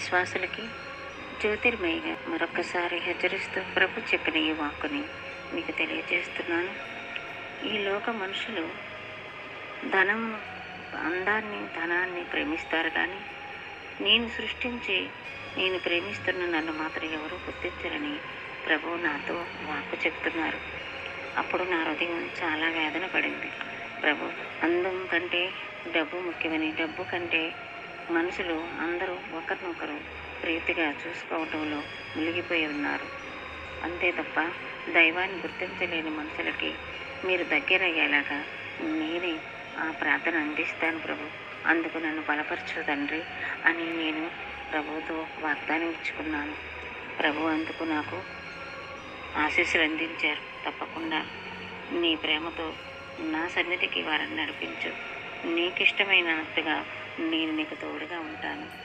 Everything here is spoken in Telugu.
విశ్వాసులకి జ్యోతిర్మయిగా మరొకసారి హెచ్చరిస్తూ ప్రభు చెప్పిన ఈ వాక్కుని మీకు తెలియజేస్తున్నాను. ఈ లోక మనుషులు ధనమును, ధనాన్ని ప్రేమిస్తారు, కానీ నేను సృష్టించి నేను ప్రేమిస్తున్న నన్ను మాత్రం ఎవరూ గుర్తించరని ప్రభువు నాతో వాక్కు చెప్తున్నారు. అప్పుడు నా హృదయం చాలా వేదన పడింది. ప్రభు, అందం కంటే డబ్బు ముఖ్యమని, డబ్బు కంటే మనుషులు అందరూ ఒకరినొకరు ప్రీతిగా చూసుకోవడంలో మునిగిపోయి ఉన్నారు. అంతే తప్ప దైవాన్ని గుర్తించలేని మనుషులకి మీరు దగ్గరయ్యేలాగా నేనే ఆ ప్రార్థన అందిస్తాను ప్రభు. అందుకు నన్ను బలపరచు తండ్రి అని నేను ప్రభువుతో వాగ్దానం ఇచ్చుకున్నాను. ప్రభు అందుకు నాకు ఆశీస్సులు అందించారు. తప్పకుండా నీ ప్రేమతో నా సన్నిధికి వారిని నడిపించు. నీకు ఇష్టమైనట్టుగా నేను నీకు తోడుగా ఉంటాను.